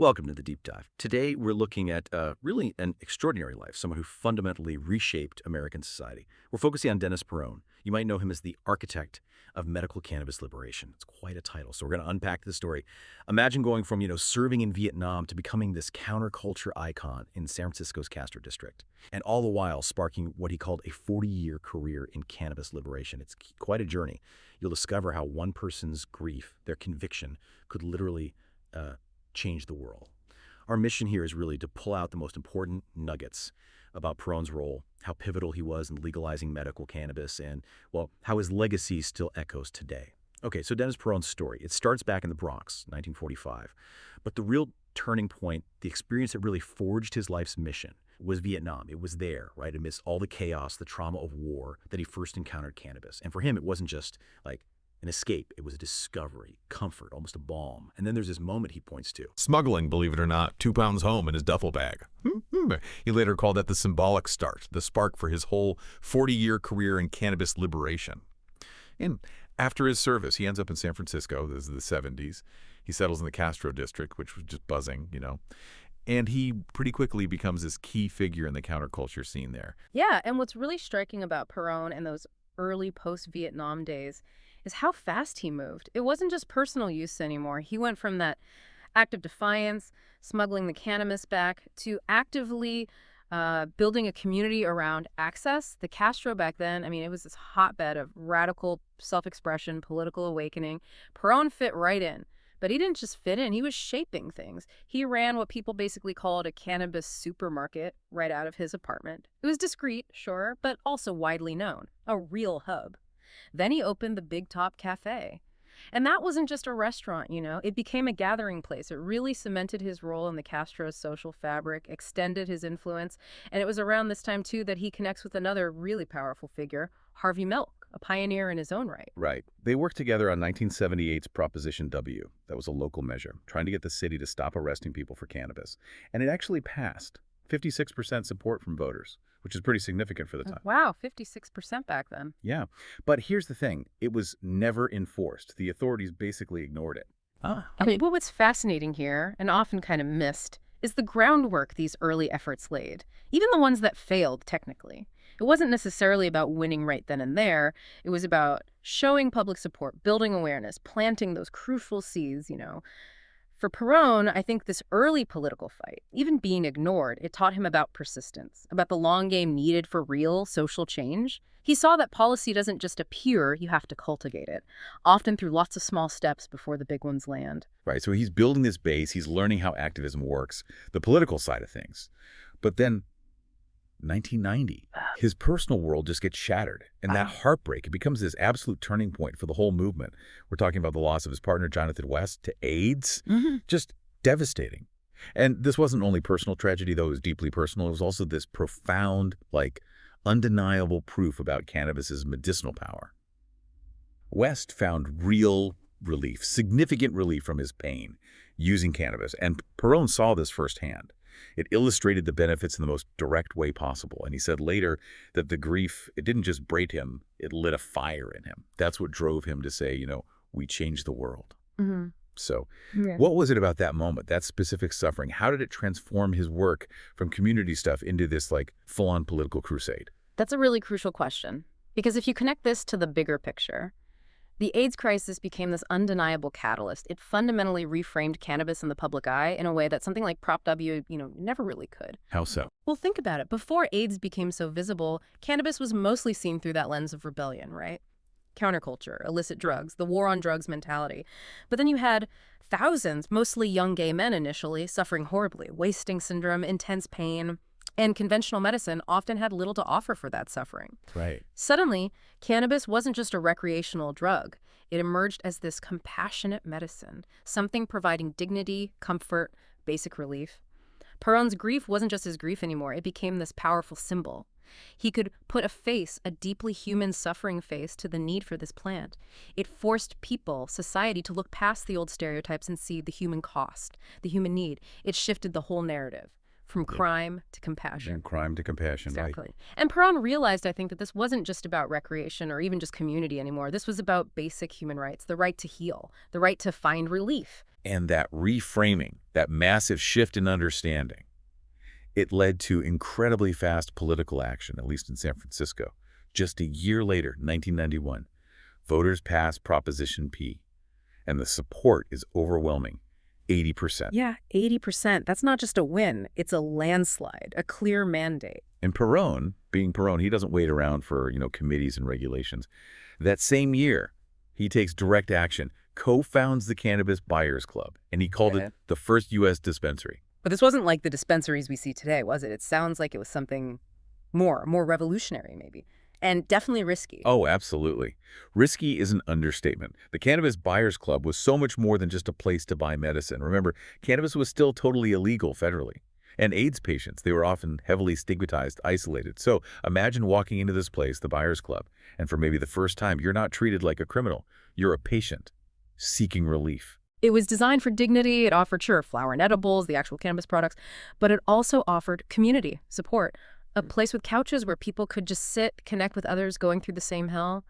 Welcome to the Deep Dive. Today, we're looking at really an extraordinary life, someone who fundamentally reshaped American society. We're focusing on Dennis Peron. You might know him as the architect of medical cannabis liberation. It's quite a title, so we're going to unpack the story. Imagine going from, serving in Vietnam to becoming this counterculture icon in San Francisco's Castro district, and all the while sparking what he called a 40-year career in cannabis liberation. It's quite a journey. You'll discover how one person's grief, their conviction, could literally change the world. Our mission here is really to pull out the most important nuggets about Peron's role, how pivotal he was in legalizing medical cannabis, and, well, how his legacy still echoes today. Okay, so Dennis Peron's story. It starts back in the Bronx, 1945. But the real turning point, the experience that really forged his life's mission, was Vietnam. It was there, right, amidst all the chaos, the trauma of war, that he first encountered cannabis. And for him, it wasn't just like an escape. It was a discovery, comfort, almost a balm. And then there's this moment he points to. Smuggling, believe it or not, 2 pounds home in his duffel bag. He later called that the symbolic start, the spark for his whole 40-year career in cannabis liberation. And after his service, he ends up in San Francisco. This is the 70s. He settles in the Castro district, which was just buzzing, And he pretty quickly becomes this key figure in the counterculture scene there. Yeah, and what's really striking about Peron and those early post-Vietnam days is how fast he moved. It wasn't just personal use anymore. He went from that act of defiance, smuggling the cannabis back, to actively building a community around access. The Castro back then, it was this hotbed of radical self-expression, political awakening. Peron fit right in. But he didn't just fit in, he was shaping things. He ran what people basically called a cannabis supermarket right out of his apartment. It was discreet, sure, but also widely known, a real hub. Then he opened the Big Top Café. And that wasn't just a restaurant, It became a gathering place. It really cemented his role in the Castro's social fabric, extended his influence. And it was around this time, too, that he connects with another really powerful figure, Harvey Milk, a pioneer in his own right. Right. They worked together on 1978's Proposition W. That was a local measure, trying to get the city to stop arresting people for cannabis. And it actually passed. 56% support from voters, which is pretty significant for the time. Wow, 56% back then. Yeah. But here's the thing. It was never enforced. The authorities basically ignored it. Well, what's fascinating here, and often kind of missed, is the groundwork these early efforts laid, even the ones that failed technically. It wasn't necessarily about winning right then and there. It was about showing public support, building awareness, planting those crucial seeds, For Peron, I think this early political fight, even being ignored, it taught him about persistence, about the long game needed for real social change. He saw that policy doesn't just appear, you have to cultivate it, often through lots of small steps before the big ones land. Right, so he's building this base, he's learning how activism works, the political side of things. But then 1990, his personal world just gets shattered. And that heartbreak, it becomes this absolute turning point for the whole movement. We're talking about the loss of his partner, Jonathan West, to AIDS. Just devastating. And this wasn't only personal tragedy, though. It was deeply personal. It was also this profound, undeniable proof about cannabis's medicinal power. West found real relief, significant relief from his pain using cannabis. And Peron saw this firsthand. It illustrated the benefits in the most direct way possible. And he said later that the grief, it didn't just break him, it lit a fire in him. That's what drove him to say, we changed the world. So what was it about that moment, that specific suffering? How did it transform his work from community stuff into this full-on political crusade? That's a really crucial question. Because if you connect this to the bigger picture, the AIDS crisis became this undeniable catalyst. It fundamentally reframed cannabis in the public eye in a way that something like Prop W, never really could. How so? Well, think about it. Before AIDS became so visible, cannabis was mostly seen through that lens of rebellion, right? Counterculture, illicit drugs, the war on drugs mentality. But then you had thousands, mostly young gay men initially, suffering horribly, wasting syndrome, intense pain. And conventional medicine often had little to offer for that suffering. Right. Suddenly, cannabis wasn't just a recreational drug. It emerged as this compassionate medicine, something providing dignity, comfort, basic relief. Peron's grief wasn't just his grief anymore. It became this powerful symbol. He could put a face, a deeply human suffering face, to the need for this plant. It forced people, society, to look past the old stereotypes and see the human cost, the human need. It shifted the whole narrative. From crime to compassion. And crime to compassion, exactly. Right. And Peron realized, I think, that this wasn't just about recreation or even just community anymore. This was about basic human rights, the right to heal, the right to find relief, And that reframing, that massive shift in understanding, it led to incredibly fast political action, at least in San Francisco. Just a year later, 1991, voters passed Proposition P, and the support is overwhelming, 80%. Yeah, 80%. That's not just a win. It's a landslide, a clear mandate. And Peron, being Peron, he doesn't wait around for, committees and regulations. That same year, he takes direct action, co-founds the Cannabis Buyers Club, and he called it the first U.S. dispensary. But this wasn't like the dispensaries we see today, was it? It sounds like it was something more revolutionary, maybe. And definitely risky. Oh, absolutely. Risky is an understatement. The Cannabis Buyers Club was so much more than just a place to buy medicine. Remember, cannabis was still totally illegal federally. And AIDS patients, they were often heavily stigmatized, isolated. So imagine walking into this place, the Buyers Club, and for maybe the first time, you're not treated like a criminal. You're a patient seeking relief. It was designed for dignity. It offered, sure, flower and edibles, the actual cannabis products, but it also offered community support, a place with couches where people could just sit, connect with others going through the same hell,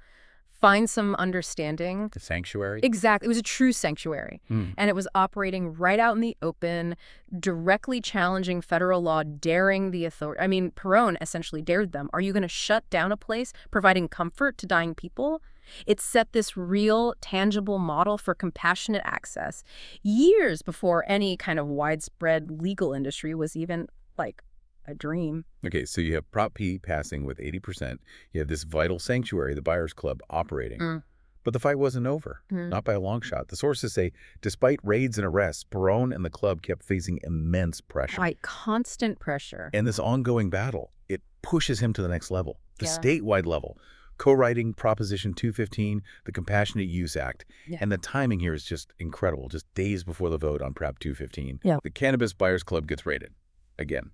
find some understanding. The sanctuary? Exactly. It was a true sanctuary. And it was operating right out in the open, directly challenging federal law, daring the authority. I mean, Peron essentially dared them. Are you going to shut down a place providing comfort to dying people? It set this real, tangible model for compassionate access years before any kind of widespread legal industry was even, like, a dream. Okay, so you have Prop P passing with 80%. You have this vital sanctuary, the Buyers Club, operating. But the fight wasn't over, not by a long shot. The sources say, despite raids and arrests, Peron and the club kept facing immense pressure. Right, constant pressure. And this ongoing battle, it pushes him to the next level, the statewide level. Co-writing Proposition 215, the Compassionate Use Act. And the timing here is just incredible, just days before the vote on Prop 215. The Cannabis Buyers Club gets raided again.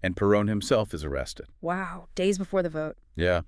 And Peron himself is arrested. Wow, days before the vote. Yeah.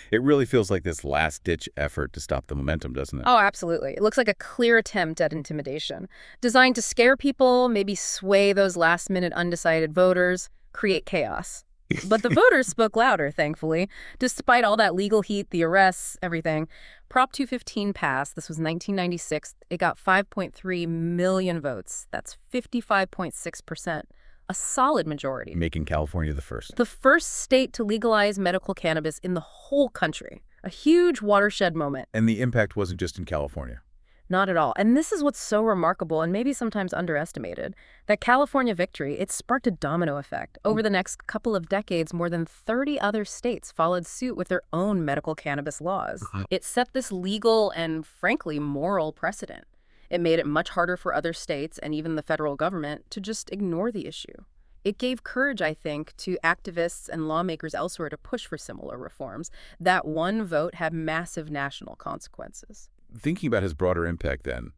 It really feels like this last-ditch effort to stop the momentum, doesn't it? Oh, absolutely. It looks like a clear attempt at intimidation, designed to scare people, maybe sway those last-minute undecided voters, create chaos. But the voters spoke louder, thankfully. Despite all that legal heat, the arrests, everything, Prop 215 passed. This was 1996. It got 5.3 million votes. That's 55.6%. A solid majority. Making California the first. The first state to legalize medical cannabis in the whole country. A huge watershed moment. And the impact wasn't just in California. Not at all. And this is what's so remarkable and maybe sometimes underestimated. That California victory, it sparked a domino effect. Over the next couple of decades, more than 30 other states followed suit with their own medical cannabis laws. It set this legal and, frankly, moral precedent. It made it much harder for other states and even the federal government to just ignore the issue. It gave courage, I think, to activists and lawmakers elsewhere to push for similar reforms. That one vote had massive national consequences. Thinking about his broader impact then,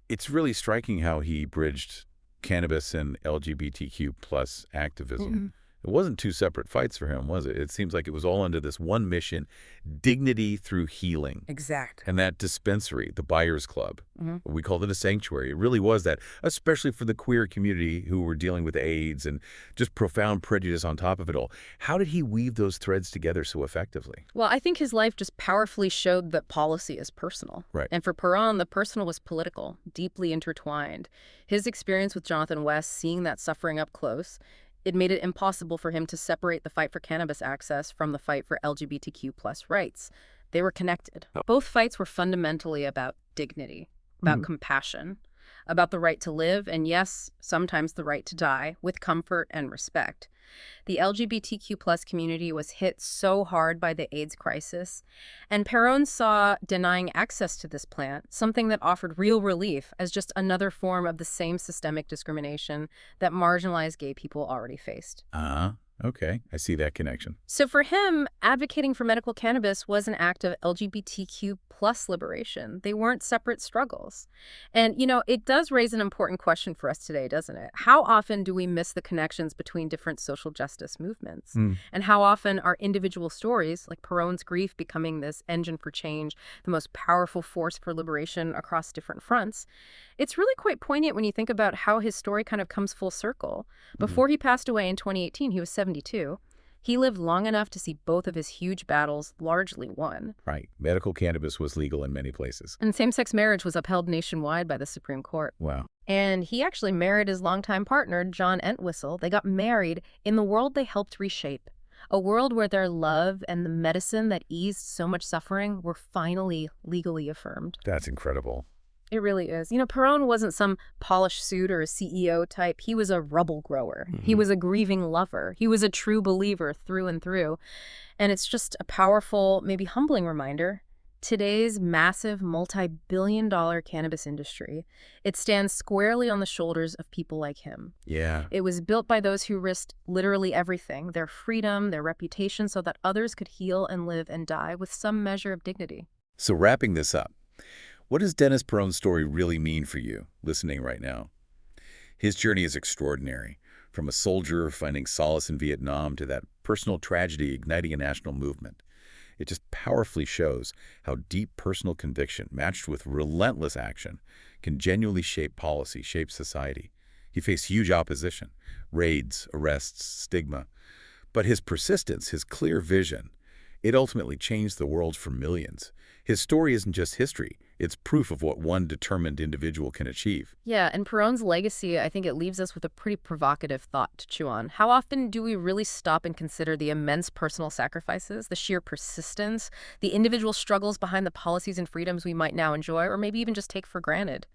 it's really striking how he bridged cannabis and LGBTQ plus activism. It wasn't two separate fights for him, was it? It seems like it was all under this one mission, dignity through healing. Exact. And that dispensary, the Buyers Club, we called it a sanctuary. It really was that, especially for the queer community who were dealing with AIDS and just profound prejudice on top of it all. How did he weave those threads together so effectively? Well, I think his life just powerfully showed that policy is personal. Right. And for Peron, the personal was political, deeply intertwined. His experience with Jonathan West, seeing that suffering up close, it made it impossible for him to separate the fight for cannabis access from the fight for LGBTQ plus rights. They were connected. Both fights were fundamentally about dignity, about compassion, about the right to live, and yes, sometimes the right to die, with comfort and respect. The LGBTQ plus community was hit so hard by the AIDS crisis, and Peron saw denying access to this plant, something that offered real relief, as just another form of the same systemic discrimination that marginalized gay people already faced. Okay, I see that connection. So for him, advocating for medical cannabis was an act of LGBTQ plus liberation. They weren't separate struggles. And, it does raise an important question for us today, doesn't it? How often do we miss the connections between different social justice movements? And how often are individual stories, like Peron's grief becoming this engine for change, the most powerful force for liberation across different fronts? It's really quite poignant when you think about how his story kind of comes full circle. Before he passed away in 2018, he was 72. He lived long enough to see both of his huge battles largely won. Right. Medical cannabis was legal in many places. And same-sex marriage was upheld nationwide by the Supreme Court. Wow. And he actually married his longtime partner, John Entwistle. They got married in the world they helped reshape. A world where their love and the medicine that eased so much suffering were finally legally affirmed. That's incredible. It really is. You know, Peron wasn't some polished suit or a CEO type. He was a rubble grower. He was a grieving lover. He was a true believer through and through. And it's just a powerful, maybe humbling reminder. Today's massive multi-billion-dollar cannabis industry, it stands squarely on the shoulders of people like him. Yeah. It was built by those who risked literally everything, their freedom, their reputation, so that others could heal and live and die with some measure of dignity. So wrapping this up, what does Dennis Peron's story really mean for you, listening right now? His journey is extraordinary, from a soldier finding solace in Vietnam to that personal tragedy igniting a national movement. It just powerfully shows how deep personal conviction, matched with relentless action, can genuinely shape policy, shape society. He faced huge opposition, raids, arrests, stigma. But his persistence, his clear vision, it ultimately changed the world for millions. His story isn't just history. It's proof of what one determined individual can achieve. Yeah, and Peron's legacy, I think it leaves us with a pretty provocative thought to chew on. How often do we really stop and consider the immense personal sacrifices, the sheer persistence, the individual struggles behind the policies and freedoms we might now enjoy, or maybe even just take for granted?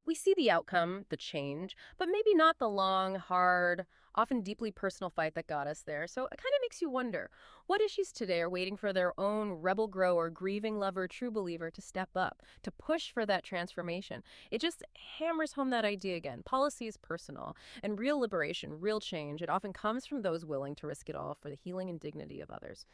We see the outcome, the change, but maybe not the long, hard, often deeply personal fight that got us there. So it kind of makes you wonder, what issues today are waiting for their own rebel grower, grieving lover, true believer to step up, to push for that transformation? It just hammers home that idea again. Policy is personal, and real liberation, real change, it often comes from those willing to risk it all for the healing and dignity of others.